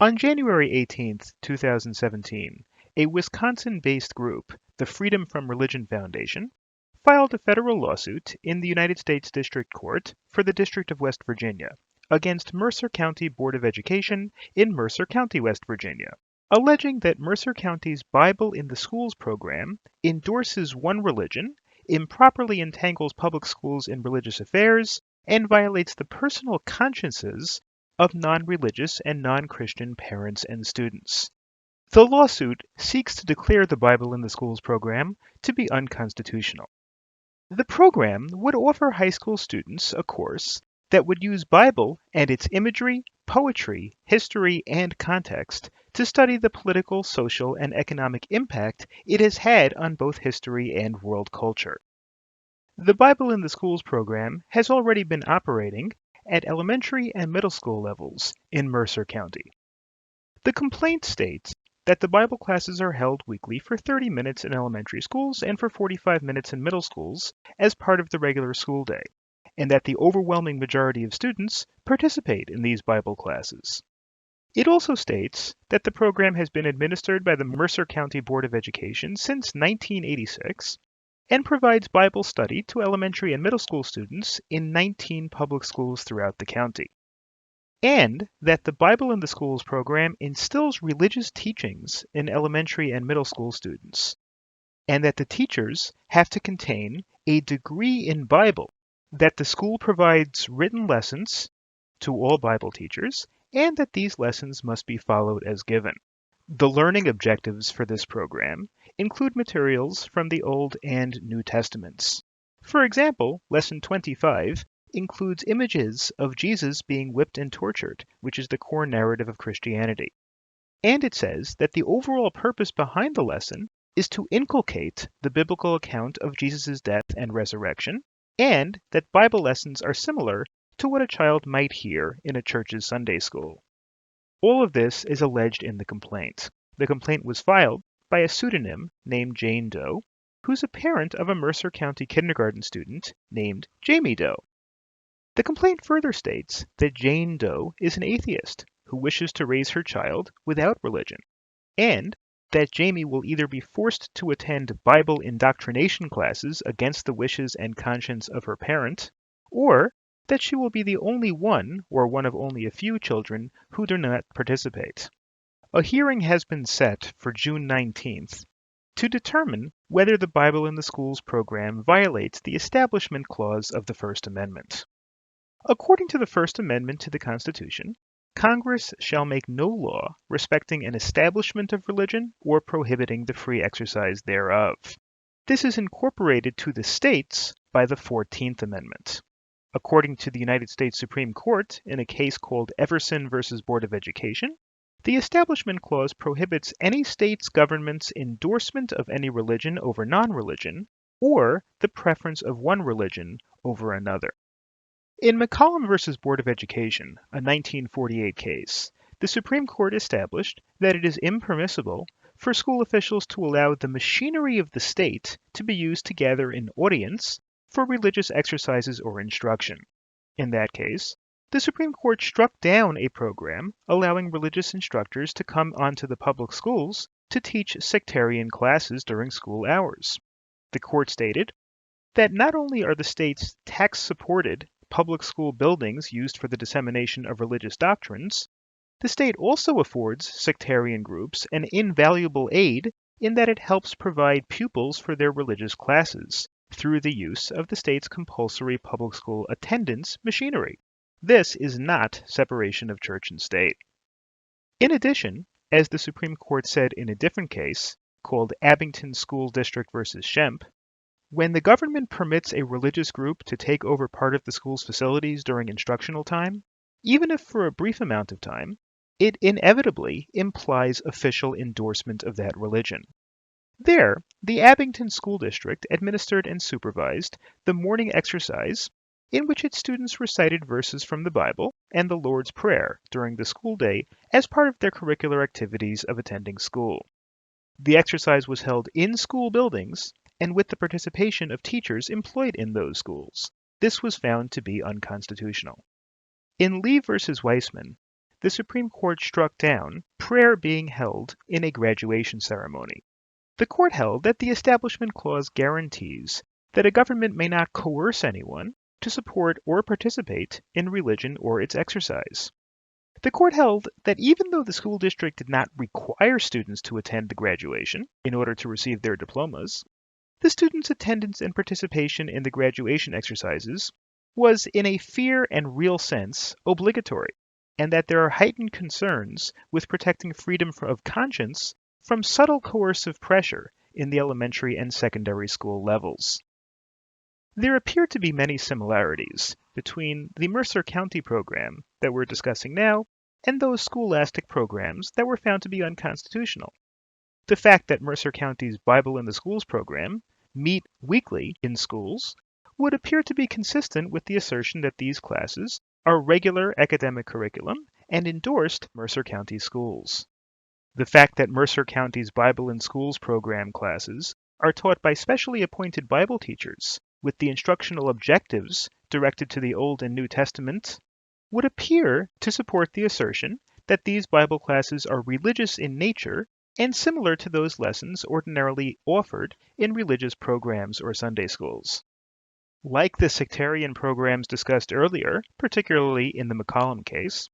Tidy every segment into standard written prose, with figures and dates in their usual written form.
On January 18, 2017, a Wisconsin-based group, the Freedom from Religion Foundation, filed a federal lawsuit in the United States District Court for the District of West Virginia against Mercer County Board of Education in Mercer County, West Virginia, alleging that Mercer County's Bible in the Schools program endorses one religion, improperly entangles public schools in religious affairs, and violates the personal consciences of non-religious and non-Christian parents and students. The lawsuit seeks to declare the Bible in the Schools program to be unconstitutional. The program would offer high school students a course that would use Bible and its imagery, poetry, history, and context to study the political, social, and economic impact it has had on both history and world culture. The Bible in the Schools program has already been operating at elementary and middle school levels in Mercer County. The complaint states that the Bible classes are held weekly for 30 minutes in elementary schools and for 45 minutes in middle schools as part of the regular school day, and that the overwhelming majority of students participate in these Bible classes. It also states that the program has been administered by the Mercer County Board of Education since 1986 and provides Bible study to elementary and middle school students in 19 public schools throughout the county, and that the Bible in the Schools program instills religious teachings in elementary and middle school students, and that the teachers have to contain a degree in Bible, that the school provides written lessons to all Bible teachers, and that these lessons must be followed as given. The learning objectives for this program include materials from the Old and New Testaments. For example, Lesson 25 includes images of Jesus being whipped and tortured, which is the core narrative of Christianity. And it says that the overall purpose behind the lesson is to inculcate the biblical account of Jesus' death and resurrection, and that Bible lessons are similar to what a child might hear in a church's Sunday school. All of this is alleged in the complaint. The complaint was filed by a pseudonym named Jane Doe, who's a parent of a Mercer County kindergarten student named Jamie Doe. The complaint further states that Jane Doe is an atheist who wishes to raise her child without religion, and that Jamie will either be forced to attend Bible indoctrination classes against the wishes and conscience of her parent, or that she will be the only one, or one of only a few children, who do not participate. A hearing has been set for June 19th to determine whether the Bible in the Schools program violates the Establishment Clause of the First Amendment. According to the First Amendment to the Constitution, Congress shall make no law respecting an establishment of religion or prohibiting the free exercise thereof. This is incorporated to the states by the 14th Amendment. According to the United States Supreme Court in a case called Everson v. Board of Education, the Establishment Clause prohibits any state's government's endorsement of any religion over non-religion, or the preference of one religion over another. In McCollum v. Board of Education, a 1948 case, the Supreme Court established that it is impermissible for school officials to allow the machinery of the state to be used to gather an audience for religious exercises or instruction. In that case, the Supreme Court struck down a program allowing religious instructors to come onto the public schools to teach sectarian classes during school hours. The court stated that not only are the state's tax-supported public school buildings used for the dissemination of religious doctrines, the state also affords sectarian groups an invaluable aid in that it helps provide pupils for their religious classes through the use of the state's compulsory public school attendance machinery. This is not separation of church and state. In addition, as the Supreme Court said in a different case, called Abington School District v. Schempp, when the government permits a religious group to take over part of the school's facilities during instructional time, even if for a brief amount of time, it inevitably implies official endorsement of that religion. There, the Abington School District administered and supervised the morning exercise in which its students recited verses from the Bible and the Lord's Prayer during the school day as part of their curricular activities of attending school. The exercise was held in school buildings and with the participation of teachers employed in those schools. This was found to be unconstitutional. In Lee v. Weissman, the Supreme Court struck down prayer being held in a graduation ceremony. The court held that the Establishment Clause guarantees that a government may not coerce anyone to support or participate in religion or its exercise. The court held that even though the school district did not require students to attend the graduation in order to receive their diplomas, the students' attendance and participation in the graduation exercises was, in a fair and real sense, obligatory, and that there are heightened concerns with protecting freedom of conscience from subtle coercive pressure in the elementary and secondary school levels. There appear to be many similarities between the Mercer County program that we're discussing now and those scholastic programs that were found to be unconstitutional. The fact that Mercer County's Bible in the Schools program meet weekly in schools would appear to be consistent with the assertion that these classes are regular academic curriculum and endorsed Mercer County schools. The fact that Mercer County's Bible in Schools program classes are taught by specially appointed Bible teachers with the instructional objectives directed to the Old and New Testament would appear to support the assertion that these Bible classes are religious in nature and similar to those lessons ordinarily offered in religious programs or Sunday schools. Like the sectarian programs discussed earlier, particularly in the McCollum case,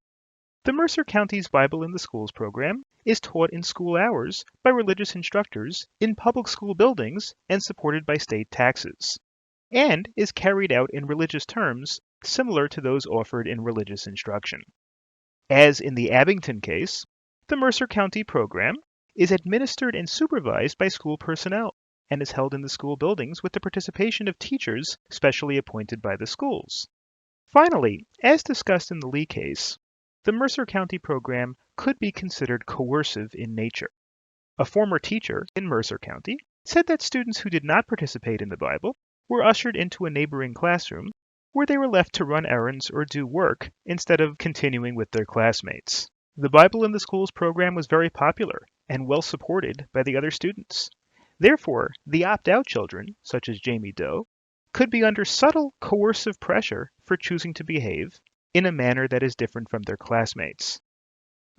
the Mercer County's Bible in the Schools program is taught in school hours by religious instructors in public school buildings and supported by state taxes, and is carried out in religious terms similar to those offered in religious instruction. As in the Abington case, the Mercer County program is administered and supervised by school personnel and is held in the school buildings with the participation of teachers specially appointed by the schools. Finally, as discussed in the Lee case, the Mercer County program could be considered coercive in nature. A former teacher in Mercer County said that students who did not participate in the Bible were ushered into a neighboring classroom where they were left to run errands or do work instead of continuing with their classmates. The Bible in the Schools program was very popular and well supported by the other students. Therefore, the opt-out children, such as Jamie Doe, could be under subtle coercive pressure for choosing to behave in a manner that is different from their classmates.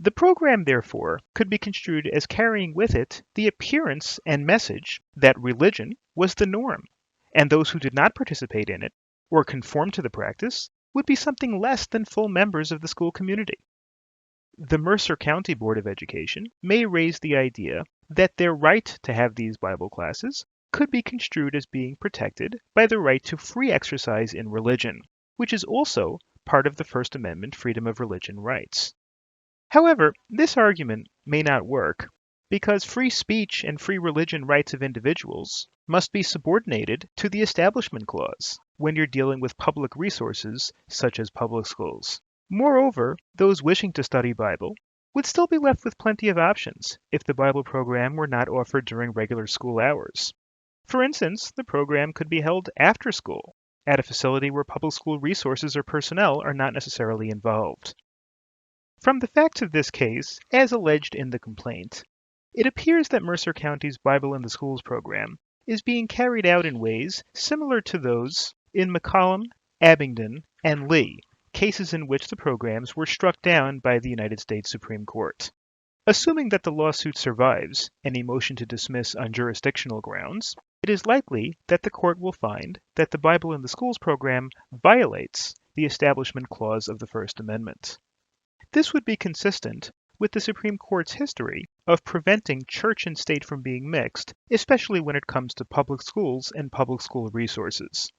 The program, therefore, could be construed as carrying with it the appearance and message that religion was the norm, and those who did not participate in it or conform to the practice would be something less than full members of the school community. The Mercer County Board of Education may raise the idea that their right to have these Bible classes could be construed as being protected by the right to free exercise in religion, which is also part of the First Amendment freedom of religion rights. However, this argument may not work because free speech and free religion rights of individuals must be subordinated to the Establishment Clause when you're dealing with public resources such as public schools. Moreover, those wishing to study Bible would still be left with plenty of options if the Bible program were not offered during regular school hours. For instance, the program could be held after school, at a facility where public school resources or personnel are not necessarily involved. From the facts of this case, as alleged in the complaint, it appears that Mercer County's Bible in the Schools program is being carried out in ways similar to those in McCollum, Abingdon, and Lee, cases in which the programs were struck down by the United States Supreme Court. Assuming that the lawsuit survives any motion to dismiss on jurisdictional grounds, it is likely that the court will find that the Bible in the Schools program violates the Establishment Clause of the First Amendment. This would be consistent with the Supreme Court's history of preventing church and state from being mixed, especially when it comes to public schools and public school resources.